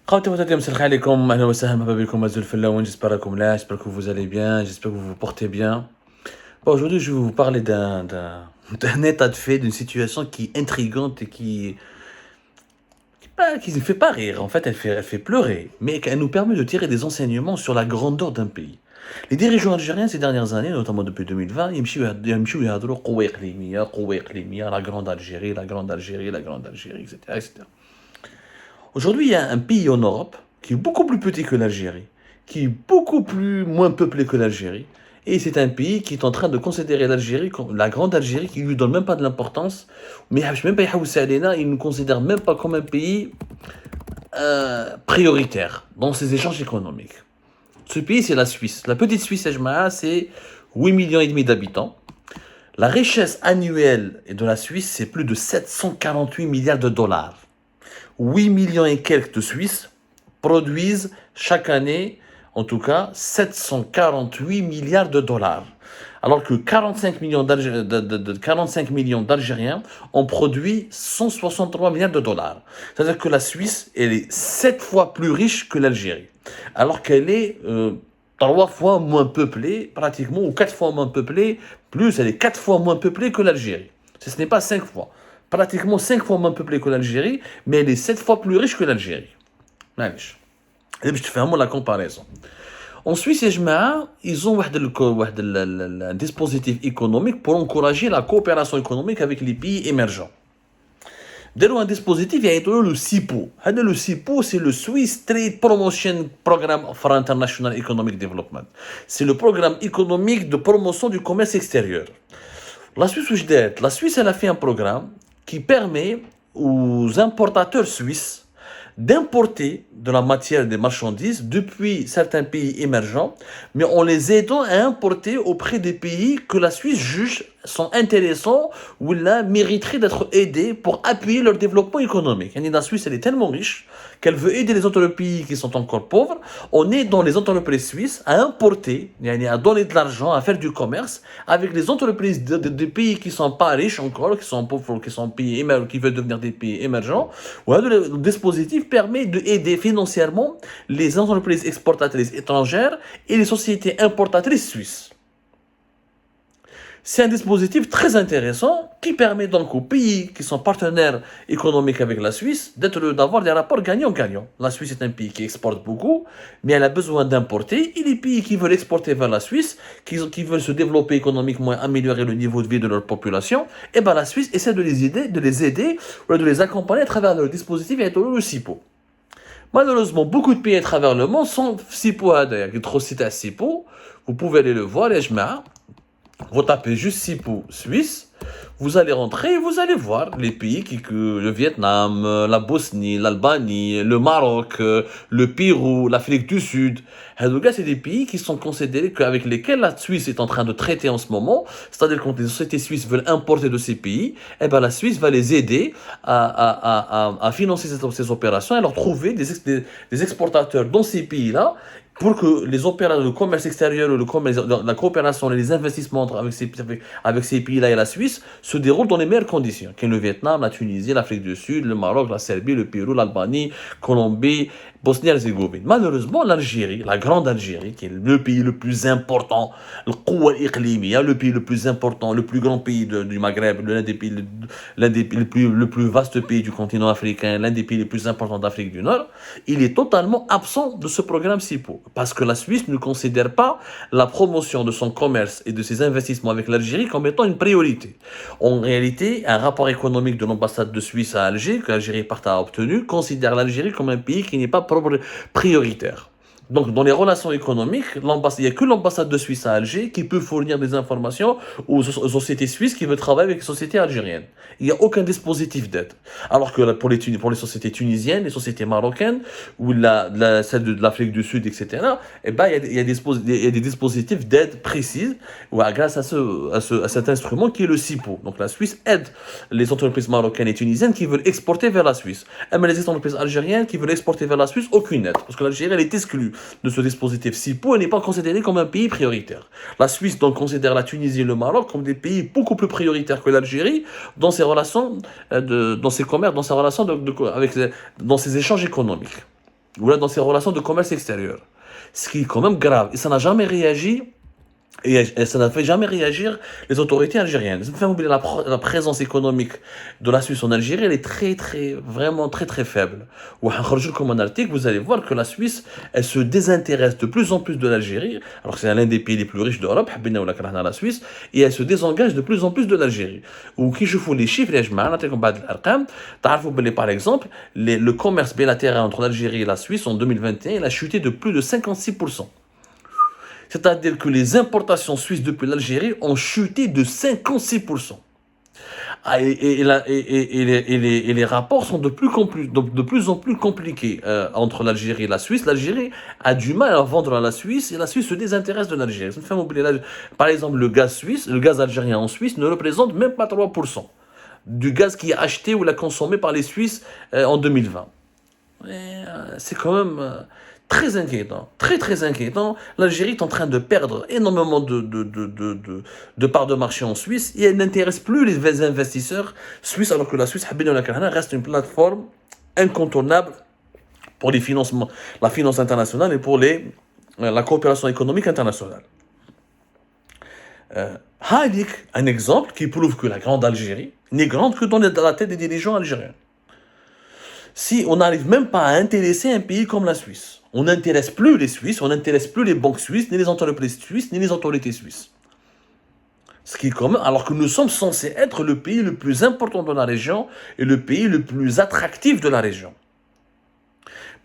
J'espère que vous allez bien, j'espère que vous vous portez bien. Bon, aujourd'hui, je vais vous parler d'un état de fait, d'une situation qui est intrigante et qui ne fait pas rire. En fait, elle fait pleurer, mais elle nous permet de tirer des enseignements sur la grandeur d'un pays. Les dirigeants algériens ces dernières années, notamment depuis 2020, يمشيو يهضروا قوة إقليمية, la grande Algérie, la grande Algérie, la grande Algérie, etc., etc. Aujourd'hui, il y a un pays en Europe qui est beaucoup plus petit que l'Algérie, qui est beaucoup plus moins peuplé que l'Algérie, et c'est un pays qui est en train de considérer l'Algérie comme la grande Algérie, qui lui donne même pas de l'importance, mais même pas il ne considère même pas comme un pays prioritaire dans ses échanges économiques. Ce pays, c'est la Suisse. La petite Suisse, c'est 8 millions et demi d'habitants. La richesse annuelle de la Suisse, c'est plus de 748 milliards de dollars. 8 millions et quelques de Suisses produisent chaque année, en tout cas, 748 milliards de dollars. Alors que 45 millions d'Algériens ont produit 163 milliards de dollars. C'est-à-dire que la Suisse, elle est 7 fois plus riche que l'Algérie. Alors qu'elle est 3 fois moins peuplée, pratiquement, ou 4 fois moins peuplée, plus elle est 4 fois moins peuplée que l'Algérie. Ce n'est pas 5 fois. Pratiquement 5 fois moins peuplée que l'Algérie, mais elle est 7 fois plus riche que l'Algérie. معليش. Je te fais vraiment la comparaison. En Suisse, ils ont un dispositif économique pour encourager la coopération économique avec les pays émergents. داروا un dispositif يعيطوا له SIPO. هذا le SIPO, c'est le Swiss Trade Promotion Program for International Economic Development. C'est le programme économique de promotion du commerce extérieur. La Suisse, elle a fait un programme qui permet aux importateurs suisses d'importer de la matière, des marchandises depuis certains pays émergents, mais en les aidant à importer auprès des pays que la Suisse juge sont intéressants ou là mériteraient d'être aidés pour appuyer leur développement économique. La Suisse, elle est tellement riche qu'elle veut aider les autres pays qui sont encore pauvres. On aide dans les entreprises suisses à importer, à donner de l'argent, à faire du commerce avec les entreprises des pays qui ne sont pas riches encore, qui sont pauvres, qui sont pays qui veulent devenir des pays émergents. Le dispositif permet d'aider financièrement les entreprises exportatrices étrangères et les sociétés importatrices suisses. C'est un dispositif très intéressant qui permet donc aux pays qui sont partenaires économiques avec la Suisse d'avoir des rapports gagnant-gagnant. La Suisse est un pays qui exporte beaucoup, mais elle a besoin d'importer. Et les pays qui veulent exporter vers la Suisse, qui veulent se développer économiquement, améliorer le niveau de vie de leur population, et ben la Suisse essaie de les aider ou de les accompagner à travers le dispositif et le SIPO. Malheureusement, beaucoup de pays à travers le monde sont SIPO à trop cités à SIPO. Vous pouvez aller le voir, les jema'a. Vous tapez juste SIPO Suisse, vous allez rentrer et vous allez voir les pays le Vietnam, la Bosnie, l'Albanie, le Maroc, le Pérou, l'Afrique du Sud. C'est des pays qui sont considérés avec lesquels la Suisse est en train de traiter en ce moment. C'est-à-dire que quand les sociétés suisses veulent importer de ces pays, eh ben la Suisse va les aider à financer ces opérations et leur trouver des exportateurs dans ces pays-là pour que les opérations, le commerce extérieur, la coopération et les investissements avec ces pays-là et la Suisse se déroulent dans les meilleures conditions. Comme le Vietnam, la Tunisie, l'Afrique du Sud, le Maroc, la Serbie, le Pérou, l'Albanie, Colombie, Bosnie-Herzégovine. Malheureusement, l'Algérie, la grande Algérie, qui est le pays le plus important, le pays le plus important, le plus grand pays du Maghreb, le plus vaste pays du continent africain, l'un des pays les plus importants d'Afrique du Nord, il est totalement absent de ce programme SIPO. Parce que la Suisse ne considère pas la promotion de son commerce et de ses investissements avec l'Algérie comme étant une priorité. En réalité, un rapport économique de l'ambassade de Suisse à Alger, que l'Algérie a obtenu, considère l'Algérie comme un pays qui n'est pas prioritaire. Donc, dans les relations économiques, il n'y a que l'ambassade de Suisse à Alger qui peut fournir des informations aux sociétés suisses qui veulent travailler avec les sociétés algériennes. Il n'y a aucun dispositif d'aide. Alors que pour les sociétés tunisiennes, les sociétés marocaines, ou celle de l'Afrique du Sud, etc., eh ben, il y a des dispositifs d'aide précises grâce à cet instrument qui est le SIPO. Donc, la Suisse aide les entreprises marocaines et tunisiennes qui veulent exporter vers la Suisse. Mais les entreprises algériennes qui veulent exporter vers la Suisse, aucune aide. Parce que l'Algérie, elle est exclue de ce dispositif SIPO, elle n'est pas considérée comme un pays prioritaire. La Suisse donc considère la Tunisie et le Maroc comme des pays beaucoup plus prioritaires que l'Algérie dans ses relations, dans ses commerces, dans ses relations dans ses échanges économiques. ou là dans ses relations de commerce extérieur. Ce qui est quand même grave. Et ça n'a jamais réagi. Et ça n'a fait jamais réagir les autorités algériennes. Ça me fait oublier la présence économique de la Suisse en Algérie, elle est vraiment très faible. Ou comme un article, vous allez voir que la Suisse, elle se désintéresse de plus en plus de l'Algérie, alors que c'est l'un des pays les plus riches d'Europe, la Suisse, et elle se désengage de plus en plus de l'Algérie. Ou qui je fous les chiffres, par exemple, le commerce bilatéral entre l'Algérie et la Suisse en 2021, il a chuté de plus de 56%. C'est-à-dire que les importations suisses depuis l'Algérie ont chuté de 56%. Et les rapports sont de plus en plus compliqués entre l'Algérie et la Suisse. L'Algérie a du mal à vendre à la Suisse et la Suisse se désintéresse de l'Algérie. Par exemple, le gaz algérien en Suisse ne représente même pas 3% du gaz qui est acheté ou consommé par les Suisses en 2020. C'est quand même très inquiétant, très inquiétant. L'Algérie est en train de perdre énormément de parts de marché en Suisse et elle n'intéresse plus les investisseurs suisses, alors que la Suisse reste une plateforme incontournable pour les financements, la finance internationale et pour la coopération économique internationale. Hadik, un exemple qui prouve que la grande Algérie n'est grande que dans la tête des dirigeants algériens. Si on n'arrive même pas à intéresser un pays comme la Suisse, on n'intéresse plus les Suisses, on n'intéresse plus les banques suisses, ni les entreprises suisses, ni les autorités suisses. Ce qui est commun, alors que nous sommes censés être le pays le plus important de la région et le pays le plus attractif de la région.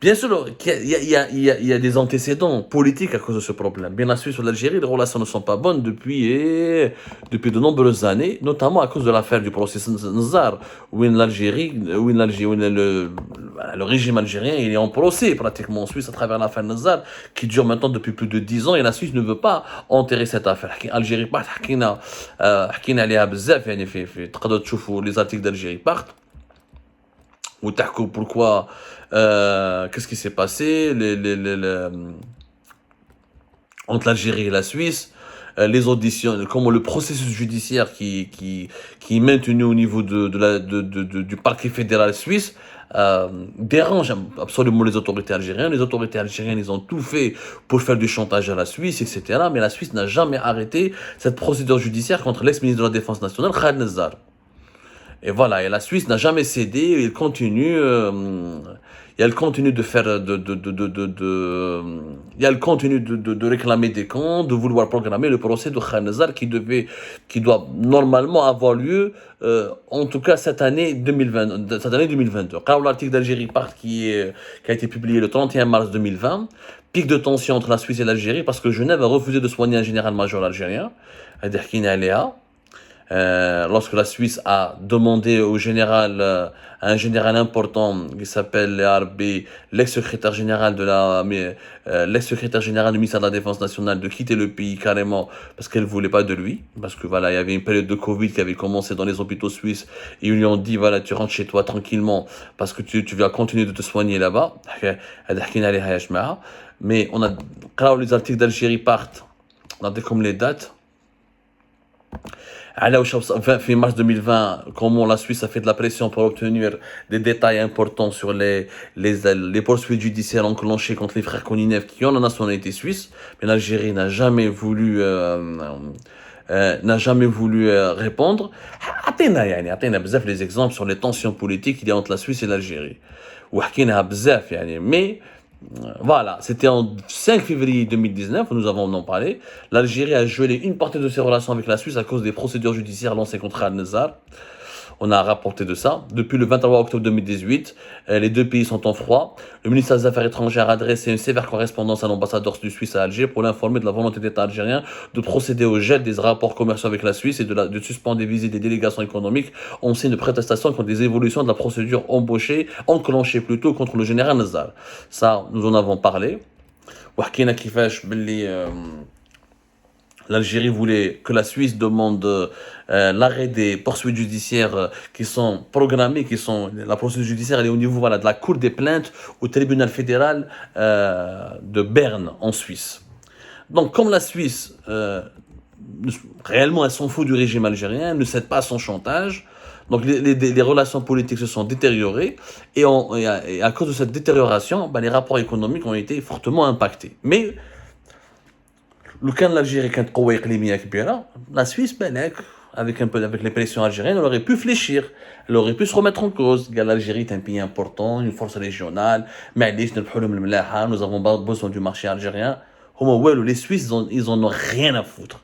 Bien sûr, il y a des antécédents politiques à cause de ce problème. Bien la Suisse ou l'Algérie, les relations ne sont pas bonnes depuis de nombreuses années, notamment à cause de l'affaire du procès Nzar, où le régime algérien il est en procès pratiquement en Suisse à travers l'affaire Nzar, qui dure maintenant depuis plus de 10 ans, et la Suisse ne veut pas enterrer cette affaire. Algérie part, حكينا عليها بزاف يعني في تقدروا تشوفوا les articles d'Algérie partent. Ou pourquoi qu'est-ce qui s'est passé entre l'Algérie et la Suisse, les auditions, comment le processus judiciaire qui est maintenu au niveau du parquet fédéral suisse dérange absolument les autorités algériennes. Les autorités algériennes, ils ont tout fait pour faire du chantage à la Suisse, etc. Mais la Suisse n'a jamais arrêté cette procédure judiciaire contre l'ex-ministre de la Défense nationale, Khaled Nzar. Et voilà, et la Suisse n'a jamais cédé, et elle continue de faire, elle continue de réclamer des comptes, de vouloir programmer le procès de Khaled Nzar qui doit normalement avoir lieu, en tout cas cette année 2022. Quand l'article d'Algérie part qui a été publié le 31 mars 2020, pic de tension entre la Suisse et l'Algérie parce que Genève a refusé de soigner un général-major algérien, Aderkine Aléa. Lorsque la Suisse a demandé au général, un général important qui s'appelle l'ex-secrétaire général l'ex-secrétaire général du ministère de la Défense nationale de quitter le pays carrément parce qu'elle voulait pas de lui, parce que voilà, il y avait une période de Covid qui avait commencé dans les hôpitaux suisses et ils lui ont dit voilà, tu rentres chez toi tranquillement parce que tu vas continuer de te soigner là-bas. Mais quand les articles d'Algérie partent, on a comme les dates. Fin mars 2020, comment la Suisse a fait de la pression pour obtenir des détails importants sur les poursuites judiciaires enclenchées contre les frères Koninev qui ont la nationalité suisse, mais l'Algérie n'a jamais voulu répondre. عطينا بزاف les exemples sur les tensions politiques qu'il y a entre la Suisse et l'Algérie. وحكينا بزاف mais voilà, c'était en 5 février 2019, nous avons en parlé. L'Algérie a gelé une partie de ses relations avec la Suisse à cause des procédures judiciaires lancées contre Al-Nizar. On a rapporté de ça. Depuis le 23 octobre 2018, les deux pays sont en froid. Le ministère des Affaires étrangères a adressé une sévère correspondance à l'ambassadeur du Suisse à Alger pour l'informer de la volonté de l'État algérien de procéder au gel des rapports commerciaux avec la Suisse et de suspendre des visites des délégations économiques en signe de protestation contre des évolutions de la procédure enclenchée plutôt contre le général Nzar. Ça, nous en avons parlé. L'Algérie voulait que la Suisse demande l'arrêt des poursuites judiciaires qui sont programmées, la procédure judiciaire elle est au niveau de la Cour des plaintes au tribunal fédéral de Berne en Suisse. Donc comme la Suisse, réellement elle s'en fout du régime algérien, elle ne cède pas à son chantage, Donc les relations politiques se sont détériorées et à cause de cette détérioration, les rapports économiques ont été fortement impactés. Mais le cas de l'Algérie, quand la Suisse, avec les pressions algériennes, elle aurait pu fléchir, elle aurait pu se remettre en cause. L'Algérie est un pays important, une force régionale, mais nous avons besoin du marché algérien. Les Suisses, ils en ont rien à foutre.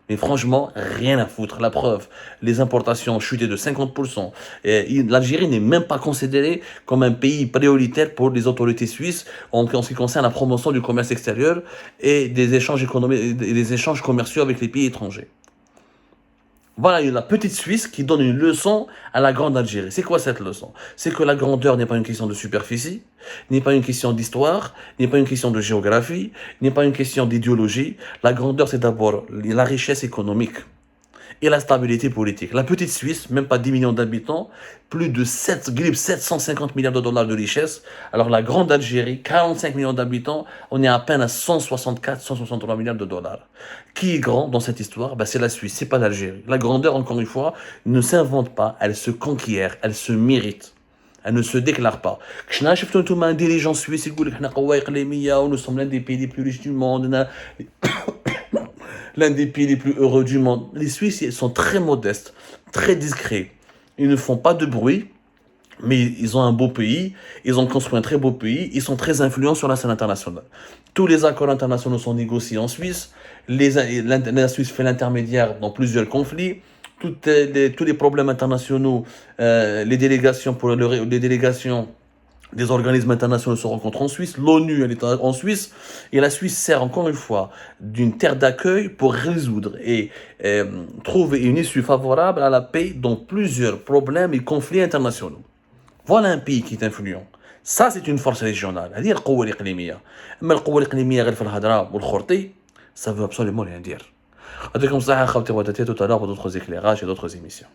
Mais franchement, rien à foutre. La preuve, les importations ont chuté de 50%. L'Algérie n'est même pas considérée comme un pays prioritaire pour les autorités suisses en ce qui concerne la promotion du commerce extérieur et des échanges économiques, et des échanges commerciaux avec les pays étrangers. Voilà la petite Suisse qui donne une leçon à la grande Algérie. C'est quoi cette leçon? C'est que la grandeur n'est pas une question de superficie, n'est pas une question d'histoire, n'est pas une question de géographie, n'est pas une question d'idéologie. La grandeur, c'est d'abord la richesse économique et la stabilité politique. La petite Suisse, même pas 10 millions d'habitants, plus de 750 milliards de dollars de richesse. Alors la grande Algérie, 45 millions d'habitants, on est à peine à 164, 163 milliards de dollars. Qui est grand dans cette histoire? C'est la Suisse, c'est pas l'Algérie. La grandeur, encore une fois, ne s'invente pas, elle se conquiert, elle se mérite. Elle ne se déclare pas. Un dirigeant suisse, nous sommes l'un des pays les plus riches du monde, l'un des pays les plus heureux du monde. Les Suisses sont très modestes, très discrets. Ils ne font pas de bruit, mais ils ont un beau pays, ils ont construit un très beau pays, ils sont très influents sur la scène internationale. Tous les accords internationaux sont négociés en Suisse, la Suisse fait l'intermédiaire dans plusieurs conflits, tous les problèmes internationaux, les délégations des organismes internationaux se rencontrent en Suisse, l'ONU elle est en Suisse, et la Suisse sert encore une fois d'une terre d'accueil pour résoudre et trouver une issue favorable à la paix dans plusieurs problèmes et conflits internationaux. Voilà un pays qui est influent. Ça, c'est une force régionale. هذه القوة الإقليمية. أما القوة الإقليمية غير في الهضرة والخرطي, ça veut absolument rien dire. يعطيكم الصحة خوتي وخواتاتي, tout à l'heure pour d'autres éclairages et d'autres émissions.